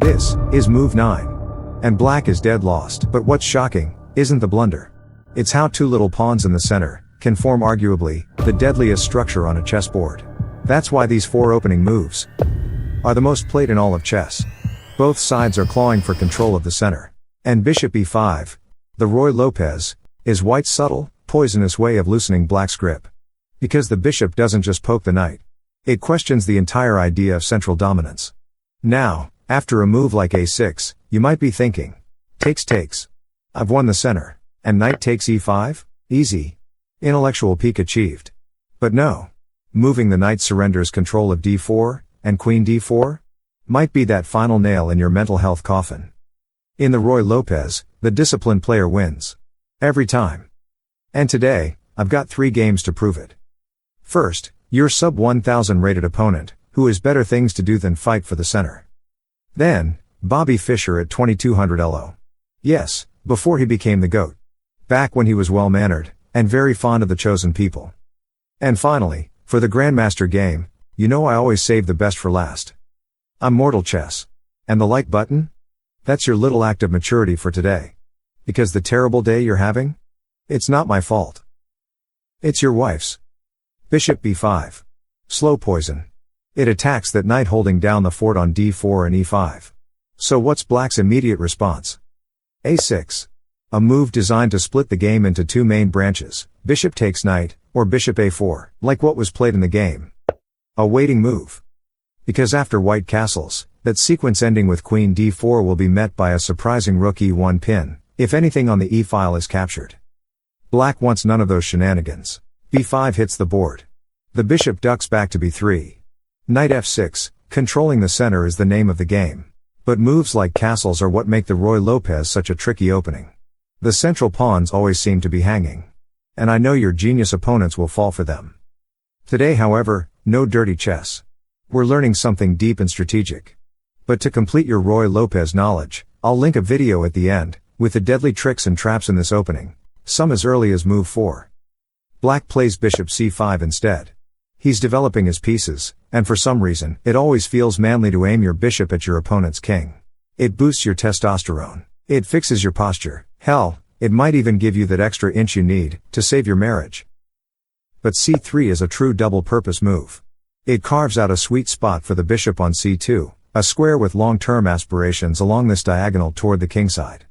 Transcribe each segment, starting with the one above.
This is move 9. And black is dead lost. But what's shocking isn't the blunder. It's how two little pawns in the center can form arguably the deadliest structure on a chessboard. That's why these 4 opening moves are the most played in all of chess. Both sides are clawing for control of the center. And bishop e5, the Ruy Lopez, is white's subtle, poisonous way of loosening black's grip. Because the bishop doesn't just poke the knight. It questions the entire idea of central dominance. Now, after a move like a6, you might be thinking, takes. I've won the center. And knight takes e5? Easy. Intellectual peak achieved. But no. Moving the knight surrenders control of d4, and queen d4? Might be that final nail in your mental health coffin. In the Ruy Lopez, the disciplined player wins. Every time. And today, I've got 3 games to prove it. First, your sub 1000 rated opponent, who has better things to do than fight for the center. Then, Bobby Fischer at 2200 LO. Yes, before he became the GOAT. Back when he was well-mannered, and very fond of the chosen people. And finally, for the Grandmaster game, you know I always save the best for last. I'm Mortal Chess. And the like button? That's your little act of maturity for today. Because the terrible day you're having? It's not my fault. It's your wife's. Bishop b5. Slow poison. It attacks that knight holding down the fort on d4 and e5. So what's black's immediate response? a6. A move designed to split the game into 2 main branches, bishop takes knight, or bishop a4, like what was played in the game. A waiting move. Because after white castles, that sequence ending with queen d4 will be met by a surprising rook e1 pin, if anything on the e-file is captured. Black wants none of those shenanigans. b5 hits the board. The bishop ducks back to b3. Knight f6, controlling the center is the name of the game. But moves like castles are what make the Ruy Lopez such a tricky opening. The central pawns always seem to be hanging. And I know your genius opponents will fall for them. Today, however, no dirty chess. We're learning something deep and strategic. But to complete your Ruy Lopez knowledge, I'll link a video at the end, with the deadly tricks and traps in this opening, some as early as move 4. Black plays bishop c5 instead. He's developing his pieces, and for some reason, it always feels manly to aim your bishop at your opponent's king. It boosts your testosterone. It fixes your posture. Hell, it might even give you that extra inch you need to save your marriage. But c3 is a true double-purpose move. It carves out a sweet spot for the bishop on c2, a square with long-term aspirations along this diagonal toward the kingside.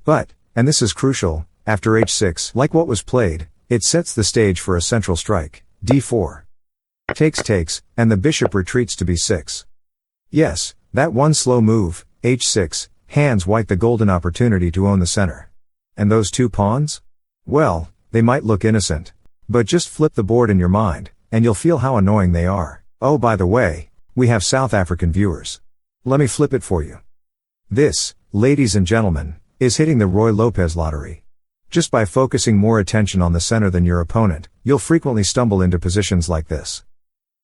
But, and this is crucial, after h6, like what was played, it sets the stage for a central strike, d4. Takes, and the bishop retreats to b6. Yes, that one slow move, h6, hands white the golden opportunity to own the center. And those 2 pawns? Well, they might look innocent. But just flip the board in your mind, and you'll feel how annoying they are. Oh, by the way, we have South African viewers. Let me flip it for you. This, ladies and gentlemen, is hitting the Ruy Lopez lottery. Just by focusing more attention on the center than your opponent, you'll frequently stumble into positions like this.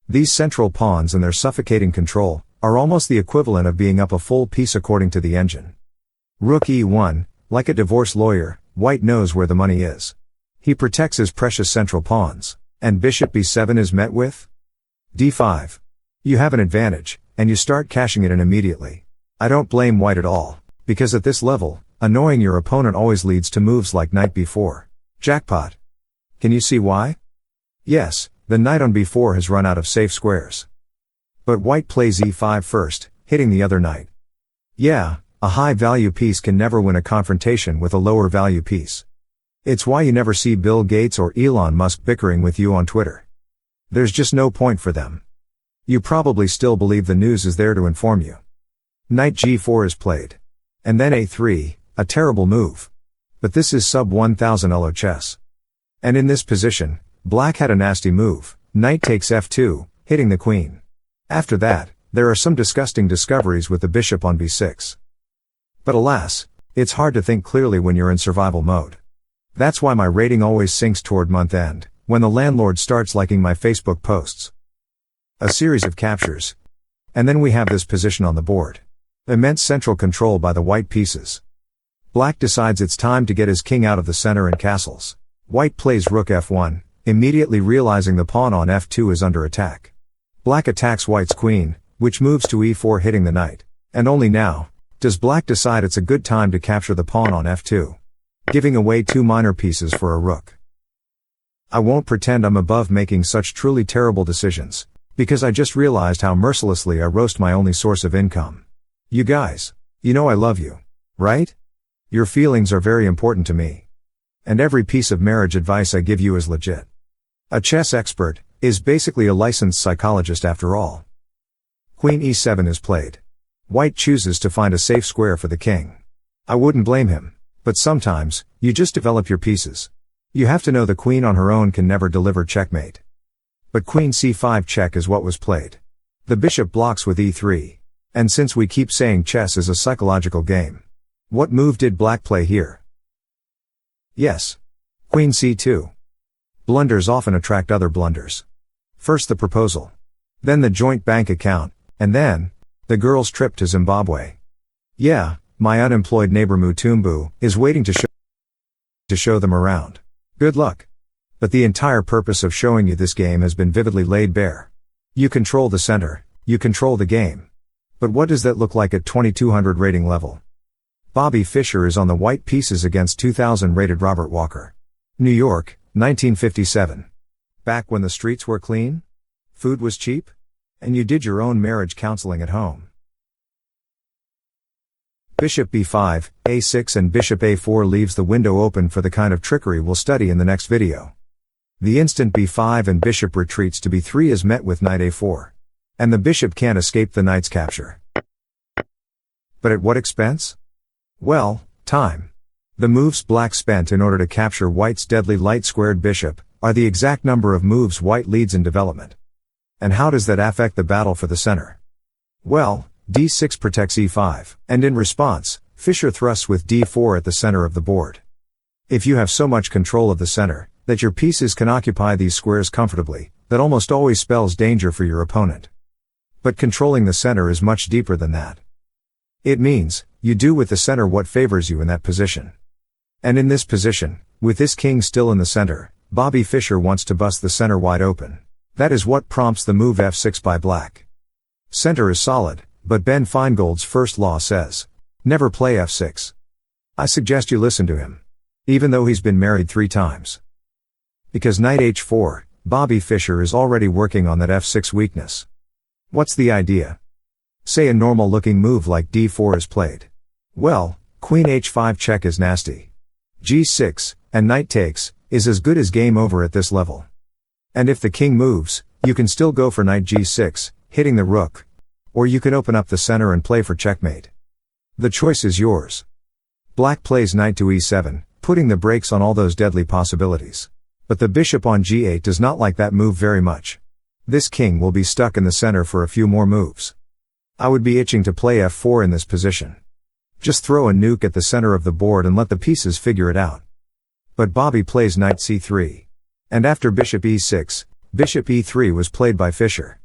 These central pawns and their suffocating control are almost the equivalent of being up a full piece according to the engine. Rook e1, like a divorce lawyer, white knows where the money is. He protects his precious central pawns. And bishop b7 is met with d5. You have an advantage, and you start cashing it in immediately. I don't blame white at all, because at this level, annoying your opponent always leads to moves like knight b4. Jackpot. Can you see why? Yes, the knight on b4 has run out of safe squares. But white plays e5 first, hitting the other knight. Yeah, a high-value piece can never win a confrontation with a lower-value piece. It's why you never see Bill Gates or Elon Musk bickering with you on Twitter. There's just no point for them. You probably still believe the news is there to inform you. Knight g4 is played. And then a3, a terrible move. But this is sub 1000 elo chess. And in this position, black had a nasty move, knight takes f2, hitting the queen. After that, there are some disgusting discoveries with the bishop on b6. But alas, it's hard to think clearly when you're in survival mode. That's why my rating always sinks toward month end, when the landlord starts liking my Facebook posts. A series of captures. And then we have this position on the board. Immense central control by the white pieces. Black decides it's time to get his king out of the center and castles. White plays rook f1, immediately realizing the pawn on f2 is under attack. Black attacks white's queen, which moves to e4 hitting the knight. And only now does black decide it's a good time to capture the pawn on f2, giving away 2 minor pieces for a rook. I won't pretend I'm above making such truly terrible decisions, because I just realized how mercilessly I roast my only source of income. You guys, you know I love you, right? Your feelings are very important to me. And every piece of marriage advice I give you is legit. A chess expert is basically a licensed psychologist after all. Queen e7 is played. White chooses to find a safe square for the king. I wouldn't blame him, but sometimes, you just develop your pieces. You have to know the queen on her own can never deliver checkmate. But queen c5 check is what was played. The bishop blocks with e3. And since we keep saying chess is a psychological game, what move did black play here? Yes. Queen c2. Blunders often attract other blunders. First the proposal. Then the joint bank account, and then the girl's trip to Zimbabwe. Yeah, my unemployed neighbor Mutumbu is waiting to show them around. Good luck. But the entire purpose of showing you this game has been vividly laid bare. You control the center, you control the game. But what does that look like at 2200 rating level? Bobby Fischer is on the white pieces against 2000 rated Robert Walker. New York, 1957. Back when the streets were clean? Food was cheap? And you did your own marriage counseling at home. Bishop b5, a6 and bishop a4 leaves the window open for the kind of trickery we'll study in the next video. The instant b5 and bishop retreats to b3 is met with knight a4. And the bishop can't escape the knight's capture. But at what expense? Well, time. The moves black spent in order to capture white's deadly light-squared bishop are the exact number of moves white leads in development. And how does that affect the battle for the center? Well, d6 protects e5, and in response, Fischer thrusts with d4 at the center of the board. If you have so much control of the center, that your pieces can occupy these squares comfortably, that almost always spells danger for your opponent. But controlling the center is much deeper than that. It means, you do with the center what favors you in that position. And in this position, with this king still in the center, Bobby Fischer wants to bust the center wide open. That is what prompts the move f6 by black. Center is solid, but Ben Feingold's first law says, never play f6. I suggest you listen to him. Even though he's been married 3 times. Because knight h4, Bobby Fischer is already working on that f6 weakness. What's the idea? Say a normal looking move like d4 is played. Well, queen h5 check is nasty. g6, and knight takes, is as good as game over at this level. And if the king moves, you can still go for knight g6, hitting the rook. Or you can open up the center and play for checkmate. The choice is yours. Black plays knight to e7, putting the brakes on all those deadly possibilities. But the bishop on g8 does not like that move very much. This king will be stuck in the center for a few more moves. I would be itching to play f4 in this position. Just throw a nuke at the center of the board and let the pieces figure it out. But Bobby plays knight c3. And after bishop e6, bishop e3 was played by Fischer.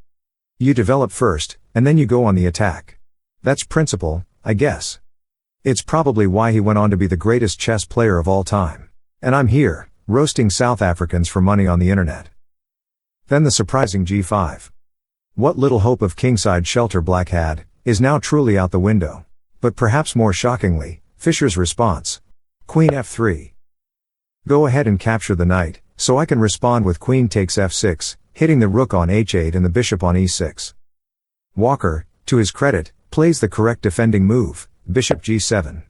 You develop first, and then you go on the attack. That's principle, I guess. It's probably why he went on to be the greatest chess player of all time. And I'm here, roasting South Africans for money on the internet. Then the surprising g5. What little hope of kingside shelter black had, is now truly out the window. But perhaps more shockingly, Fischer's response. Queen f3. Go ahead and capture the knight, so I can respond with queen takes f6, hitting the rook on h8 and the bishop on e6. Walker, to his credit, plays the correct defending move, bishop g7.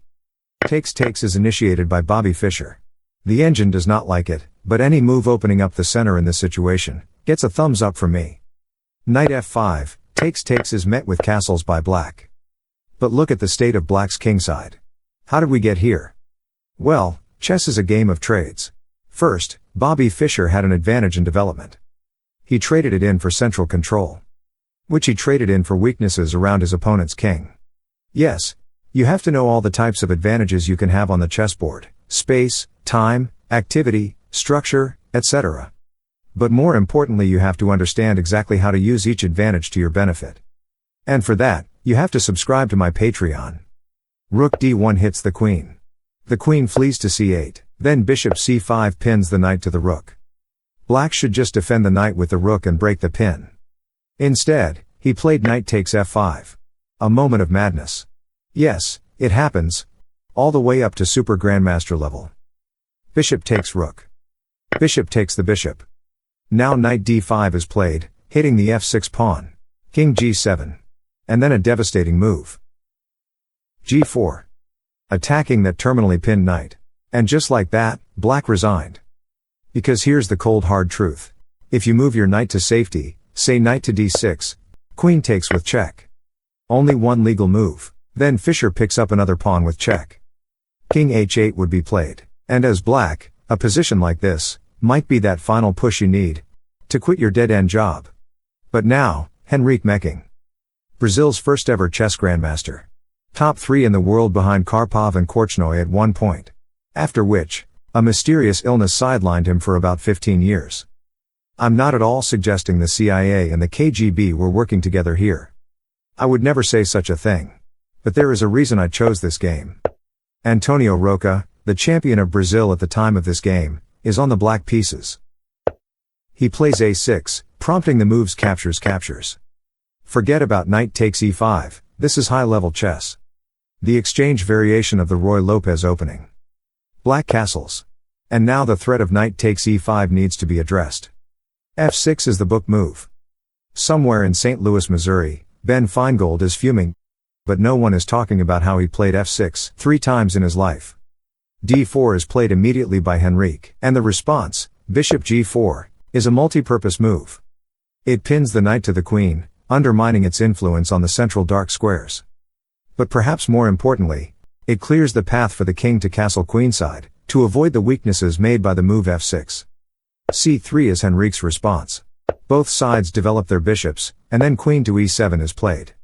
Takes is initiated by Bobby Fischer. The engine does not like it, but any move opening up the center in this situation, gets a thumbs up from me. Knight f5, takes is met with castles by black. But look at the state of black's kingside. How did we get here? Well, chess is a game of trades. First, Bobby Fischer had an advantage in development. He traded it in for central control. Which he traded in for weaknesses around his opponent's king. Yes, you have to know all the types of advantages you can have on the chessboard: space, time, activity, structure, etc. But more importantly, you have to understand exactly how to use each advantage to your benefit. And for that, you have to subscribe to my Patreon. Rook d1 hits the queen. The queen flees to c8, then bishop c5 pins the knight to the rook. Black should just defend the knight with the rook and break the pin. Instead, he played knight takes f5. A moment of madness. Yes, it happens. All the way up to Super Grandmaster level. Bishop takes rook. Bishop takes the bishop. Now knight d5 is played, hitting the f6 pawn. King g7. And then a devastating move. g4. Attacking that terminally pinned knight. And just like that, black resigned. Because here's the cold hard truth. If you move your knight to safety, say knight to d6, queen takes with check. Only one legal move, then Fischer picks up another pawn with check. King h8 would be played, and as black, a position like this, might be that final push you need, to quit your dead-end job. But now, Henryk Mecking. Brazil's first ever chess grandmaster. Top 3 in the world behind Karpov and Korchnoi at one point. After which, a mysterious illness sidelined him for about 15 years. I'm not at all suggesting the CIA and the KGB were working together here. I would never say such a thing. But there is a reason I chose this game. Antonio Roca, the champion of Brazil at the time of this game, is on the black pieces. He plays a6, prompting the moves captures. Forget about knight takes e5, this is high-level chess. The exchange variation of the Ruy Lopez opening. Black castles. And now the threat of knight takes e5 needs to be addressed. f6 is the book move. Somewhere in St. Louis, Missouri, Ben Feingold is fuming. But no one is talking about how he played f6 3 times in his life. d4 is played immediately by Henryk, and the response, bishop g4, is a multi-purpose move. It pins the knight to the queen, undermining its influence on the central dark squares. But perhaps more importantly, it clears the path for the king to castle queenside, to avoid the weaknesses made by the move f6. c3 is Henryk's response. Both sides develop their bishops, and then queen to e7 is played.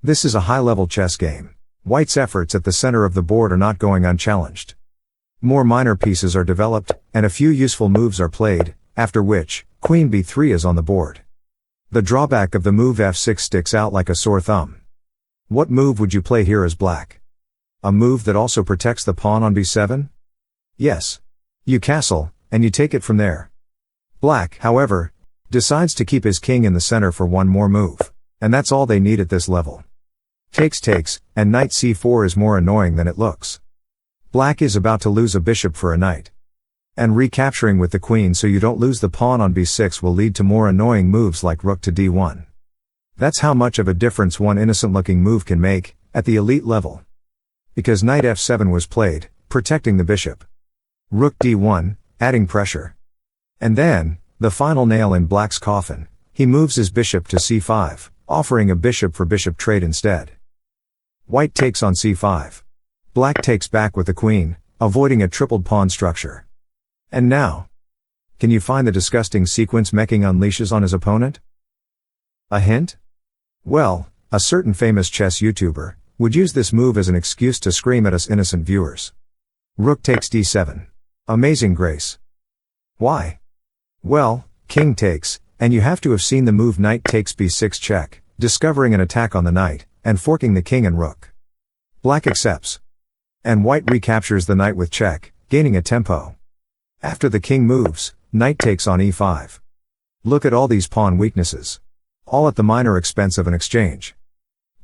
This is a high-level chess game. White's efforts at the center of the board are not going unchallenged. More minor pieces are developed, and a few useful moves are played, after which, queen b3 is on the board. The drawback of the move f6 sticks out like a sore thumb. What move would you play here as black? A move that also protects the pawn on b7? Yes. You castle, and you take it from there. Black, however, decides to keep his king in the center for one more move, and that's all they need at this level. Takes, and knight c4 is more annoying than it looks. Black is about to lose a bishop for a knight. And recapturing with the queen so you don't lose the pawn on b6 will lead to more annoying moves like rook to d1. That's how much of a difference one innocent-looking move can make, at the elite level. Because knight f7 was played, protecting the bishop. Rook d1, adding pressure. And then, the final nail in black's coffin, he moves his bishop to c5, offering a bishop for bishop trade instead. White takes on c5. Black takes back with the queen, avoiding a tripled pawn structure. And now, can you find the disgusting sequence Mecking unleashes on his opponent? A hint? Well, a certain famous chess YouTuber would use this move as an excuse to scream at us innocent viewers. Rook takes d7. Amazing grace. Why? Well, king takes, and you have to have seen the move knight takes b6 check, discovering an attack on the knight, and forking the king and rook. Black accepts. And white recaptures the knight with check, gaining a tempo. After the king moves, knight takes on e5. Look at all these pawn weaknesses. All at the minor expense of an exchange.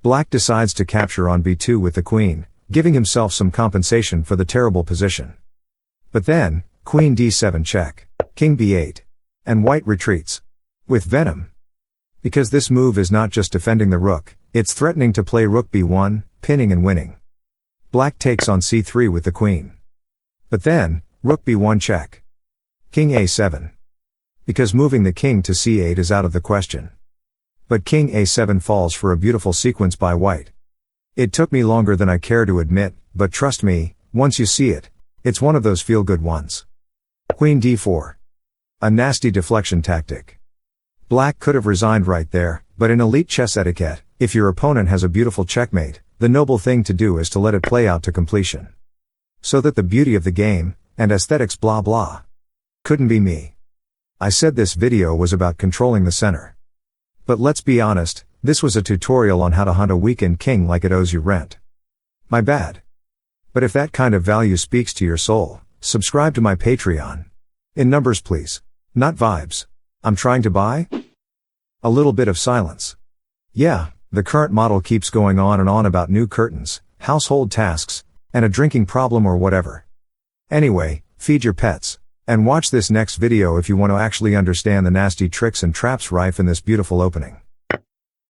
Black decides to capture on b2 with the queen, giving himself some compensation for the terrible position. But then, queen d7 check, king b8. And white retreats. With venom. Because this move is not just defending the rook, it's threatening to play rook b1, pinning and winning. Black takes on c3 with the queen. But then, rook b1 check. King a7. Because moving the king to c8 is out of the question. But king a7 falls for a beautiful sequence by white. It took me longer than I care to admit, but trust me, once you see it, it's one of those feel-good ones. Queen d4. A nasty deflection tactic. Black could have resigned right there, but in elite chess etiquette, if your opponent has a beautiful checkmate, the noble thing to do is to let it play out to completion. So that the beauty of the game, and aesthetics blah blah. Couldn't be me. I said this video was about controlling the center. But let's be honest, this was a tutorial on how to hunt a weekend king like it owes you rent. My bad. But if that kind of value speaks to your soul, subscribe to my Patreon. In numbers please. Not vibes. I'm trying to buy? A little bit of silence. Yeah, The current model keeps going on and on about new curtains, household tasks, and a drinking problem or whatever. Anyway, feed your pets. And watch this next video if you want to actually understand the nasty tricks and traps rife in this beautiful opening.